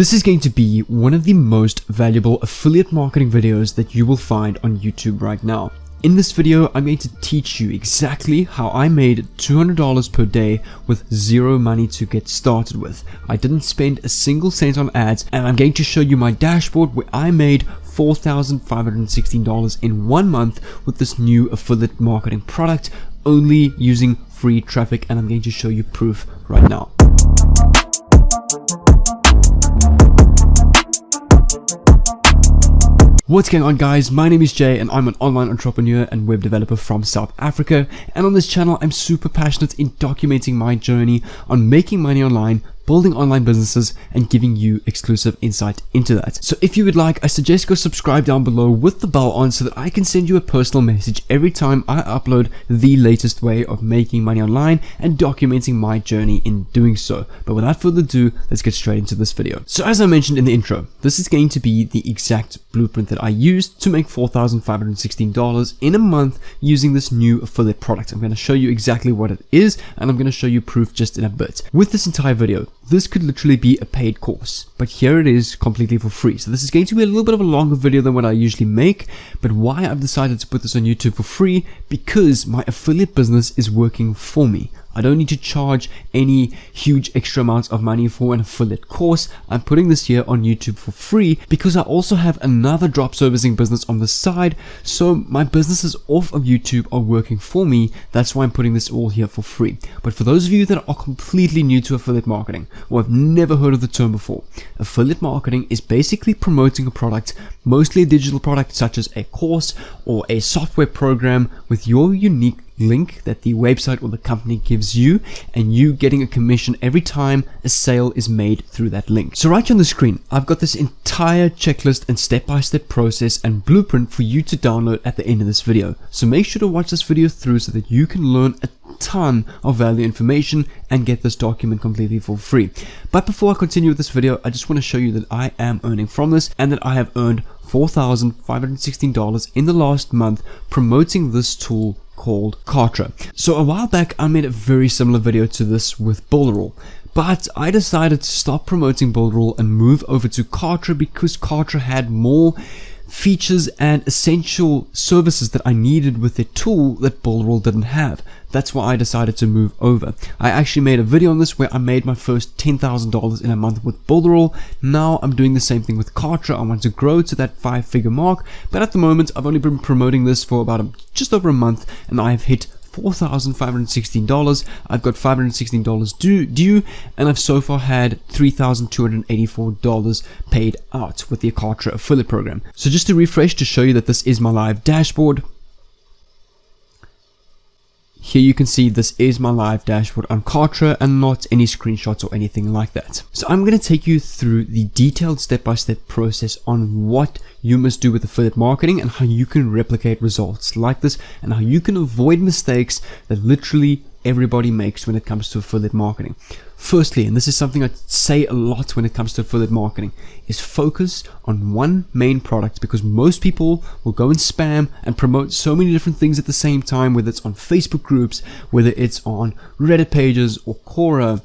This is going to be one of the most valuable affiliate marketing videos that you will find on YouTube right now. In this video, I'm going to teach you exactly how I made $200 per day with zero money to get started with. I didn't spend a single cent on ads, and I'm going to show you my dashboard where I made $4,516 in 1 month with this new affiliate marketing product, only using free traffic, and I'm going to show you proof right now. What's going on, guys? My name is Jay and I'm an online entrepreneur and web developer from South Africa, and on this channel I'm super passionate in documenting my journey on making money online, building online businesses, and giving you exclusive insight into that. So if you would like, I suggest go subscribe down below with the bell on so that I can send you a personal message every time I upload the latest way of making money online and documenting my journey in doing so. But without further ado, let's get straight into this video. So as I mentioned in the intro, this is going to be the exact blueprint that I used to make $4,516 in a month using this new affiliate product. I'm going to show you exactly what it is, and I'm going to show you proof just in a bit. With this entire video, this could literally be a paid course, but here it is completely for free. So this is going to be a little bit of a longer video than what I usually make, but why I've decided to put this on YouTube for free, because my affiliate business is working for me. I don't need to charge any huge extra amounts of money for an affiliate course. I'm putting this here on YouTube for free because I also have another drop servicing business on the side. So my businesses off of YouTube are working for me. That's why I'm putting this all here for free. But for those of you that are completely new to affiliate marketing or have never heard of the term before, affiliate marketing is basically promoting a product, mostly a digital product such as a course or a software program, with your unique link that the website or the company gives you, and you getting a commission every time a sale is made through that link. So right here on the screen, I've got this entire checklist and step-by-step process and blueprint for you to download at the end of this video. So make sure to watch this video through so that you can learn a ton of value information and get this document completely for free. But before I continue with this video, I just want to show you that I am earning from this and that I have earned $4,516 in the last month promoting this tool called Kartra. So a while back I made a very similar video to this with Builderall, but I decided to stop promoting Builderall and move over to Kartra because Kartra had more features and essential services that I needed with the tool that Builderall didn't have. That's why I decided to move over. I actually made a video on this where I made my first $10,000 in a month with Builderall. Now I'm doing the same thing with Kartra. I want to grow to that 5-figure mark, but at the moment I've only been promoting this for about just over a month, and I have hit $4,516. I've got $516 due, and I've so far had $3,284 paid out with the Kartra affiliate program. So just to refresh, to show you that this is my live dashboard. Here you can see this is my live dashboard on Kartra and not any screenshots or anything like that. So I'm going to take you through the detailed step-by-step process on what you must do with affiliate marketing and how you can replicate results like this and how you can avoid mistakes that literally everybody makes when it comes to affiliate marketing. Firstly, and this is something I say a lot when it comes to affiliate marketing, is focus on one main product, because most people will go and spam and promote so many different things at the same time, whether it's on Facebook groups, whether it's on Reddit pages or Quora,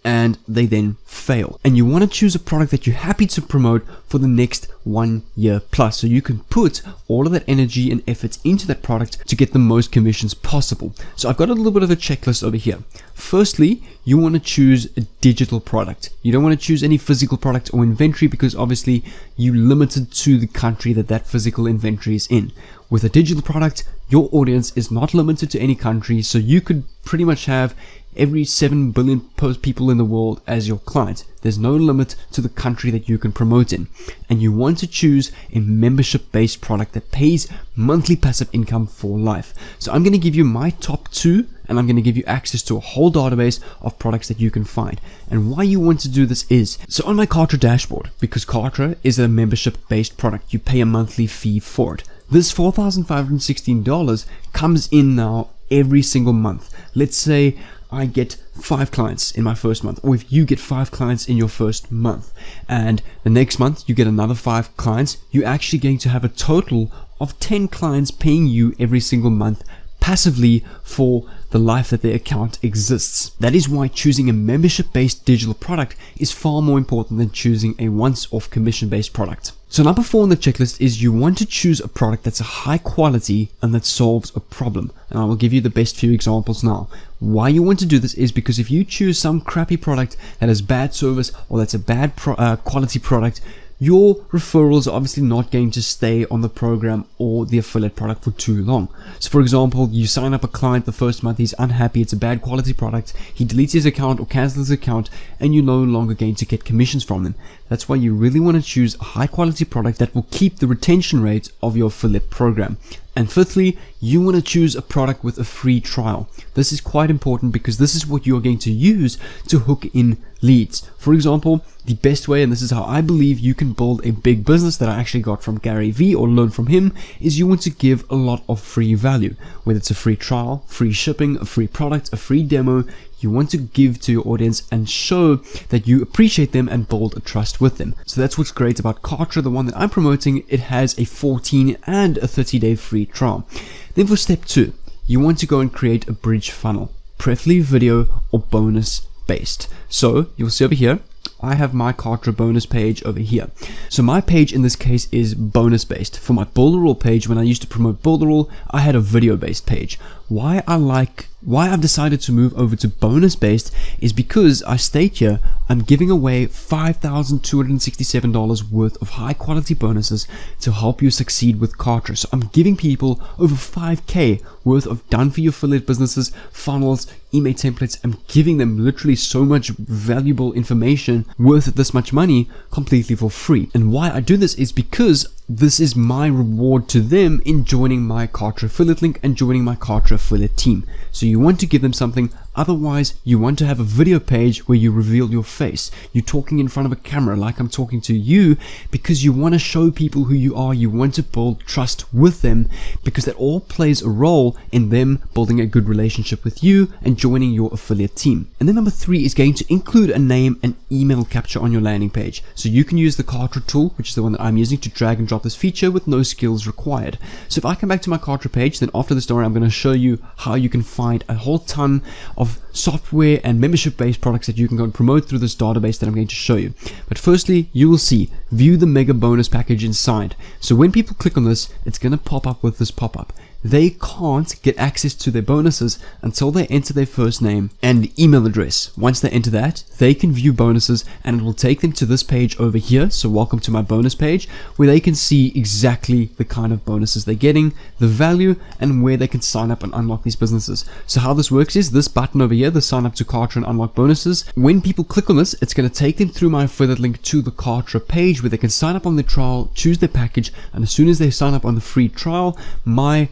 and they then fail. And you want to choose a product that you're happy to promote for the next 1 year plus, so you can put all of that energy and effort into that product to get the most commissions possible. So I've got a little bit of a checklist over here. Firstly, you want to choose a digital product. You don't want to choose any physical product or inventory, because obviously you're limited to the country that physical inventory is in. With a digital product, your audience is not limited to any country, so you could pretty much have every 7 billion people in the world as your client. There's no limit to the country that you can promote in. And you want to choose a membership-based product that pays monthly passive income for life. So I'm going to give you my top 2, and I'm going to give you access to a whole database of products that you can find. And why you want to do this is, so on my Kartra dashboard, because Kartra is a membership-based product, you pay a monthly fee for it. This $4,516 comes in now every single month. Let's say I get 5 clients in my first month, or if you get 5 clients in your first month, and the next month you get another 5 clients, you're actually going to have a total of 10 clients paying you every single month passively for the life that their account exists. That is why choosing a membership-based digital product is far more important than choosing a once-off commission-based product. So number 4 on the checklist is you want to choose a product that's a high quality and that solves a problem. And I will give you the best few examples now. Why you want to do this is because if you choose some crappy product that has bad service or that's a bad quality product, your referrals are obviously not going to stay on the program or the affiliate product for too long. So for example, you sign up a client the first month, he's unhappy, it's a bad quality product, he deletes his account or cancels his account, and you're no longer going to get commissions from them. That's why you really want to choose a high quality product that will keep the retention rate of your affiliate program. And fifthly, you want to choose a product with a free trial. This is quite important because this is what you're going to use to hook in leads. For example, the best way, and this is how I believe you can build a big business that I actually got from Gary Vee or learned from him, is you want to give a lot of free value. Whether it's a free trial, free shipping, a free product, a free demo, you want to give to your audience and show that you appreciate them and build a trust with them. So that's what's great about Kartra, the one that I'm promoting. It has a 14 and a 30-day free trial. Then for step 2, you want to go and create a bridge funnel, preferably video or bonus based. So you'll see over here, I have my Kartra bonus page over here. So my page in this case is bonus based. For my Builderall page, when I used to promote Builderall, I had a video based page. Why I've decided to move over to bonus based is because I state here I'm giving away $5,267 worth of high quality bonuses to help you succeed with Kartra. So I'm giving people over $5,000 worth of done for you affiliate businesses, funnels, email templates. I'm giving them literally so much valuable information worth this much money completely for free. And why I do this is because this is my reward to them in joining my Kartra affiliate link and joining my Kartra affiliate team. So you want to give them something. Otherwise, you want to have a video page where you reveal your face. You're talking in front of a camera like I'm talking to you because you want to show people who you are. You want to build trust with them because that all plays a role in them building a good relationship with you and joining your affiliate team. And then number 3 is going to include a name and email capture on your landing page. So you can use the Kartra tool, which is the one that I'm using, to drag and drop this feature with no skills required. So if I come back to my Kartra page, then after the story, I'm going to show you how you can find a whole ton of software and membership based products that you can go and promote through this database that I'm going to show you. But firstly, you will see view the mega bonus package inside. So when people click on this, it's going to pop up with this pop-up. They can't get access to their bonuses until they enter their first name and email address. Once they enter that, they can view bonuses and it will take them to this page over here. So welcome to my bonus page, where they can see exactly the kind of bonuses they're getting, the value, and where they can sign up and unlock these businesses. So how this works is this button over here, the sign up to Kartra and unlock bonuses. When people click on this, it's going to take them through my affiliate link to the Kartra page where they can sign up on the trial, choose their package, and as soon as they sign up on the free trial, my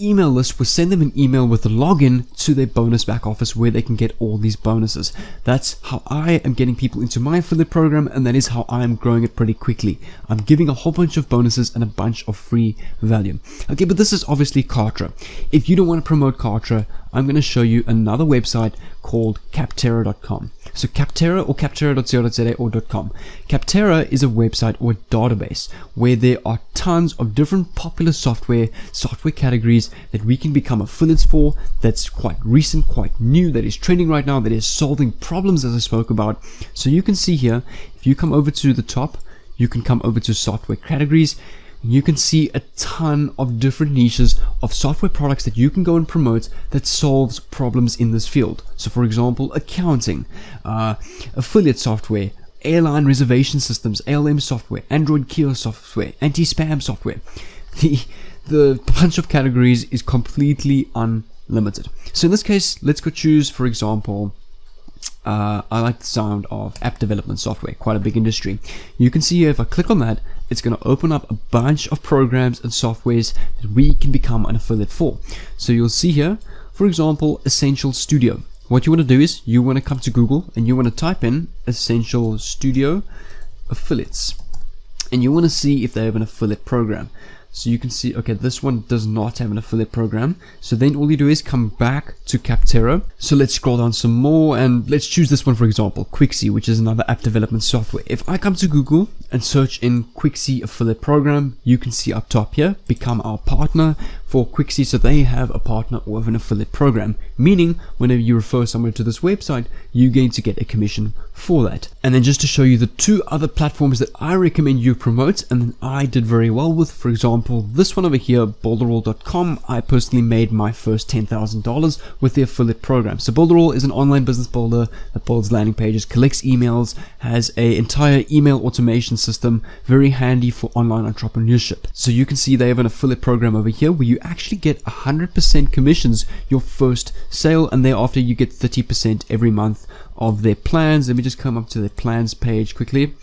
email list will send them an email with a login to their bonus back office where they can get all these bonuses. That's how I am getting people into my affiliate program, and that is how I am growing it pretty quickly. I'm giving a whole bunch of bonuses and a bunch of free value. Okay, but this is obviously Kartra. If you don't want to promote Kartra, I'm going to show you another website called Capterra.com. So Capterra or Capterra.co.za or .com. Capterra is a website or a database where there are tons of different popular software categories that we can become affiliates for, that's quite recent, quite new, that is trending right now, that is solving problems as I spoke about. So you can see here, if you come over to the top, you can come over to software categories. You can see a ton of different niches of software products that you can go and promote that solves problems in this field. So for example, accounting, affiliate software, airline reservation systems, ALM software, Android kiosk software, anti-spam software. The bunch of categories is completely unlimited. So in this case, let's go choose, for example, I like the sound of app development software, quite a big industry. You can see here, if I click on that, it's going to open up a bunch of programs and softwares that we can become an affiliate for. So you'll see here, for example, Essential Studio. What you want to do is you want to come to Google and you want to type in Essential Studio affiliates, and you want to see if they have an affiliate program. So you can see, okay, this one does not have an affiliate program. So then all you do is come back to Capterra. So let's scroll down some more and let's choose this one, for example, Quixie, which is another app development software. If I come to Google and search in Quixie affiliate program, you can see up top here, become our partner for Quixie. So they have a partner or an affiliate program, meaning whenever you refer someone to this website, you're going to get a commission for that. And then just to show you the 2 other platforms that I recommend you promote and then I did very well with, for example, this one over here, Builderall.com. I personally made my first $10,000 with the affiliate program. So Builderall is an online business builder that builds landing pages, collects emails, has an entire email automation system, very handy for online entrepreneurship. So you can see they have an affiliate program over here where you actually get 100% commissions your first sale, and thereafter you get 30% every month of their plans. Let me just come up to their plans page quickly.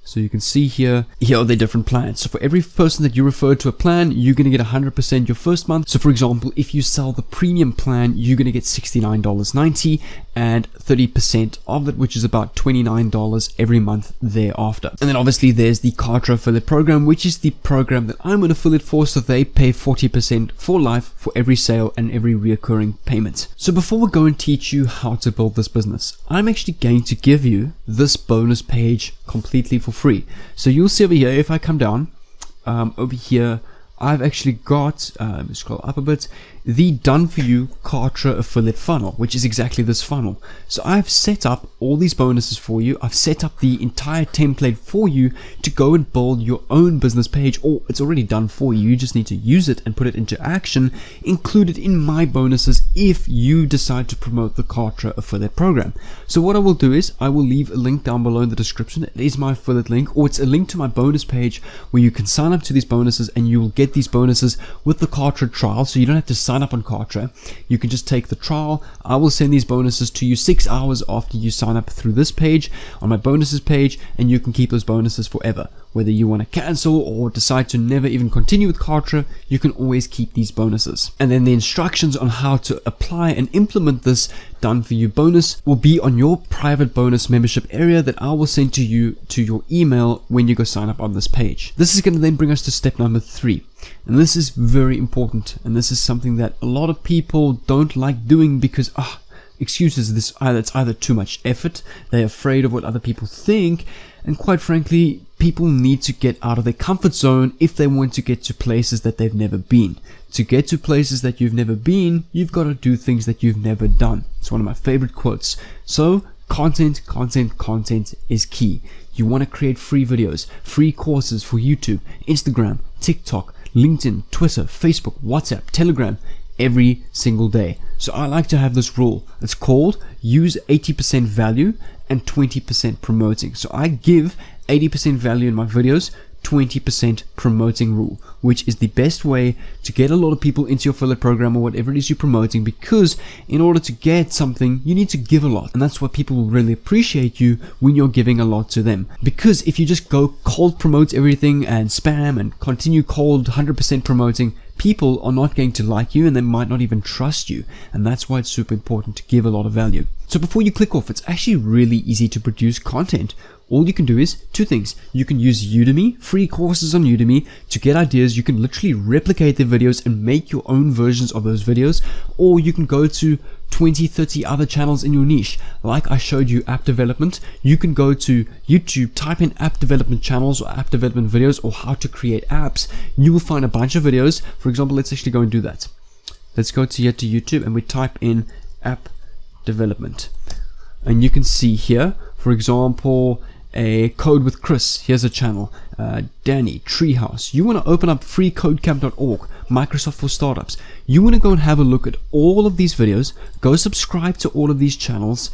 So you can see here are their different plans. So for every person that you refer to a plan, you're going to get 100% your first month. So for example, if you sell the premium plan, you're going to get $69.90 and 30% of it, which is about $29 every month thereafter. And then obviously there's the Kartra affiliate program, which is the program that I'm an affiliate for. So they pay 40% for life for every sale and every reoccurring payment. So before we go and teach you how to build this business, I'm actually going to give you this bonus page completely for free. So you'll see over here, if I come down over here, I've actually got, let me scroll up a bit, the done for you Kartra affiliate funnel, which is exactly this funnel. So I've set up all these bonuses for you. I've set up the entire template for you to go and build your own business page, or it's already done for you. You just need to use it and put it into action, included in my bonuses if you decide to promote the Kartra affiliate program. So what I will do is I will leave a link down below in the description. It is my affiliate link, or it's a link to my bonus page where you can sign up to these bonuses and you will get these bonuses with the Kartra trial. So you don't have to sign up on Kartra. You can just take the trial. I will send these bonuses to you 6 hours after you sign up through this page on my bonuses page, and you can keep those bonuses forever. Whether you want to cancel or decide to never even continue with Kartra, you can always keep these bonuses. And then the instructions on how to apply and implement this done for you bonus will be on your private bonus membership area that I will send to you to your email when you go sign up on this page. This is going to then bring us to step number 3. And this is very important, and this is something that a lot of people don't like doing because excuses, it's either too much effort, they're afraid of what other people think, and quite frankly, people need to get out of their comfort zone if they want to get to places that they've never been. To get to places that you've never been, you've got to do things that you've never done. It's one of my favorite quotes. So content is key. You want to create free videos, free courses for YouTube, Instagram, TikTok, LinkedIn, Twitter, Facebook, WhatsApp, Telegram, every single day. So I like to have this rule. It's called use 80% value and 20% promoting. So I give 80% value in my videos, 20% promoting rule, which is the best way to get a lot of people into your affiliate program or whatever it is you're promoting, because in order to get something, you need to give a lot. And that's why people will really appreciate you when you're giving a lot to them. Because if you just go cold promote everything and spam and continue cold 100% promoting, people are not going to like you and they might not even trust you. And that's why it's super important to give a lot of value. So before you click off, it's actually really easy to produce content. All you can do is 2 things. You can use Udemy, free courses on Udemy to get ideas. You can literally replicate their videos and make your own versions of those videos. Or you can go to 20, 30 other channels in your niche. Like I showed you app development, you can go to YouTube, type in app development channels or app development videos or how to create apps. You will find a bunch of videos. For example, let's actually go and do that. Let's go to YouTube and we type in app development. And you can see here, for example, a Code with Chris. Here's a channel. Danny, Treehouse. You want to open up freecodecamp.org, Microsoft for Startups. You want to go and have a look at all of these videos, go subscribe to all of these channels,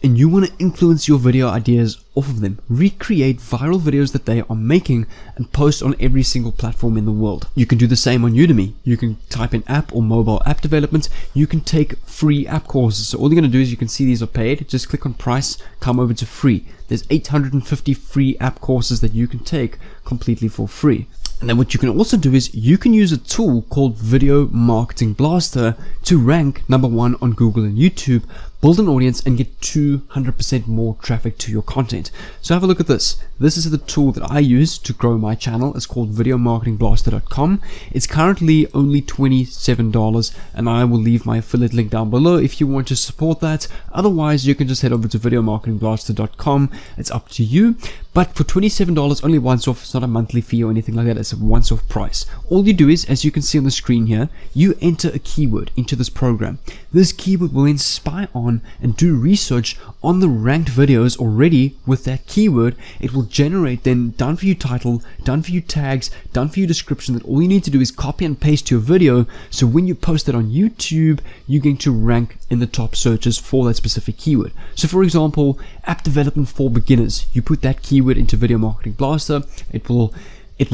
and you want to influence your video ideas off of them. Recreate viral videos that they are making and post on every single platform in the world. You can do the same on Udemy. You can type in app or mobile app development. You can take free app courses. So all you're going to do is you can see these are paid. Just click on price, come over to free. There's 850 free app courses that you can take completely for free. And then what you can also do is you can use a tool called Video Marketing Blaster to rank #1 on Google and YouTube build an audience, and get 200% more traffic to your content. So have a look at this. This is the tool that I use to grow my channel. It's called videomarketingblaster.com. It's currently only $27, and I will leave my affiliate link down below if you want to support that. Otherwise, you can just head over to videomarketingblaster.com. It's up to you. But for $27, only once off. It's not a monthly fee or anything like that. It's a once off price. All you do is, as you can see on the screen here, you enter a keyword into this program. This keyword will then spy on and do research on the ranked videos already with that keyword. It will generate then done for you title, done for you tags, done for you description that all you need to do is copy and paste your video. So when you post it on YouTube, you're going to rank in the top searches for that specific keyword. So for example, app development for beginners, you put that keyword into Video Marketing Blaster, it will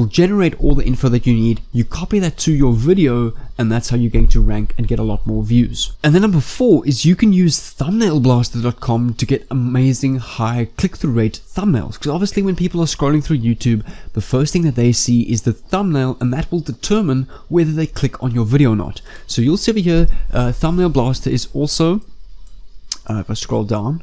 generate all the info that you need. You copy that to your video, and that's how you're going to rank and get a lot more views. And then number 4 is you can use thumbnailblaster.com to get amazing high click-through rate thumbnails. Because obviously when people are scrolling through YouTube, the first thing that they see is the thumbnail, and that will determine whether they click on your video or not. So you'll see over here, Thumbnail Blaster is also, if I scroll down,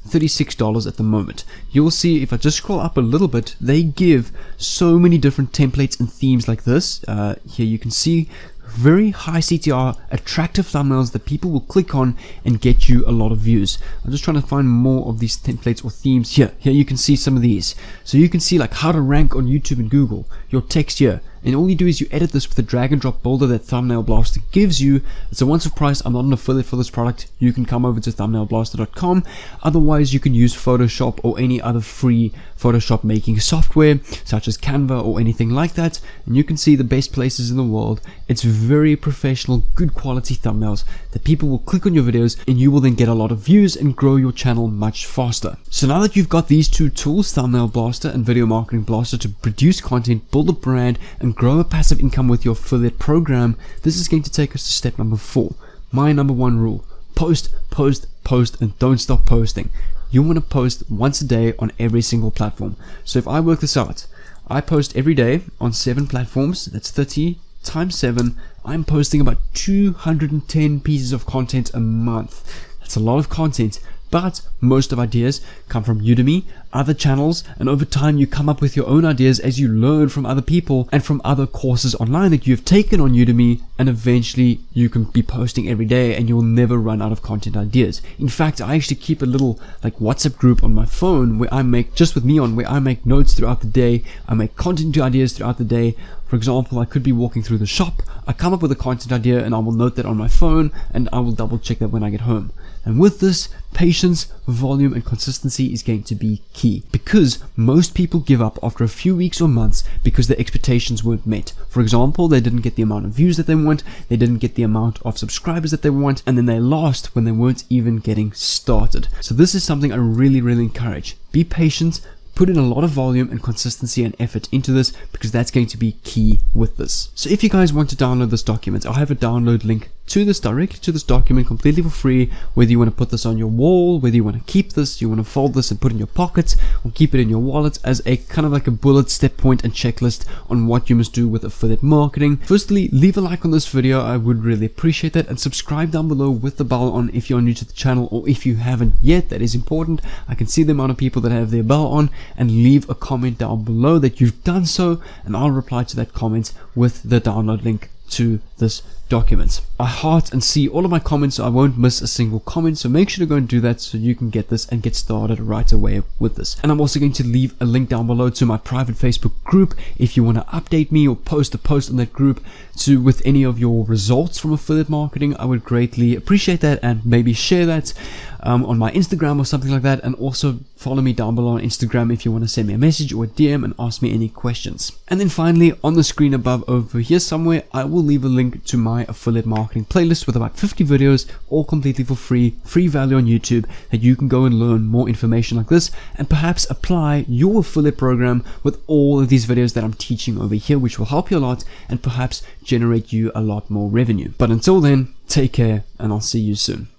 $36 at the moment. You'll see if I just scroll up a little bit, they give so many different templates and themes like this. Here you can see very high CTR, attractive thumbnails that people will click on and get you a lot of views. I'm just trying to find more of these templates or themes here. Here you can see some of these. So you can see like how to rank on YouTube and Google, your text here. And all you do is you edit this with the drag and drop builder that Thumbnail Blaster gives you. It's a once-off price. I'm not an affiliate for this product. You can come over to thumbnailblaster.com. Otherwise, you can use Photoshop or any other free Photoshop making software, such as Canva or anything like that. And you can see the best places in the world. It's very professional, good quality thumbnails that people will click on your videos, and you will then get a lot of views and grow your channel much faster. So now that you've got these two tools, Thumbnail Blaster and Video Marketing Blaster, to produce content, build a brand, and grow a passive income with your affiliate program, this is going to take us to step number 4. My number 1 rule: post, post, post, and don't stop posting. You want to post once a day on every single platform. So if I work this out, I post every day on 7 platforms. That's 30 times 7. I'm posting about 210 pieces of content a month. That's a lot of content. But most of ideas come from Udemy, other channels, and over time you come up with your own ideas as you learn from other people and from other courses online that you've taken on Udemy, and eventually you can be posting every day and you'll never run out of content ideas. In fact, I actually keep a little like WhatsApp group on my phone where I make, just with me on, where I make notes throughout the day, I make content ideas throughout the day. For example, I could be walking through the shop, I come up with a content idea and I will note that on my phone, and I will double check that when I get home. And with this, patience, volume, and consistency is going to be key, because most people give up after a few weeks or months because their expectations weren't met. For example, they didn't get the amount of views that they want, they didn't get the amount of subscribers that they want, and then they lost when they weren't even getting started. So this is something I really encourage. Be patient. Put in a lot of volume and consistency and effort into this, because that's going to be key with this. So if you guys want to download this document, I'll have a download link to this, directly to this document, completely for free. Whether you want to put this on your wall, whether you want to keep this, you want to fold this and put it in your pocket, or keep it in your wallet as a kind of like a bullet step point and checklist on what you must do with affiliate marketing. Firstly, leave a like on this video. I would really appreciate that, and subscribe down below with the bell on if you're new to the channel, or if you haven't yet. That is important. I can see the amount of people that have their bell on, and leave a comment down below that you've done so, and I'll reply to that comment with the download link to this document. I heart and see all of my comments, so I won't miss a single comment, so make sure to go and do that so you can get this and get started right away with this. And I'm also going to leave a link down below to my private Facebook group if you want to update me or post a post on that group with any of your results from affiliate marketing. I would greatly appreciate that, and maybe share that on my Instagram or something like that. And also follow me down below on Instagram if you want to send me a message or a DM and ask me any questions. And then finally, on the screen above over here somewhere, I will leave a link to my affiliate marketing playlist with about 50 videos, all completely for free value on YouTube, that you can go and learn more information like this, and perhaps apply your affiliate program with all of these videos that I'm teaching over here, which will help you a lot and perhaps generate you a lot more revenue. But until then, take care, and I'll see you soon.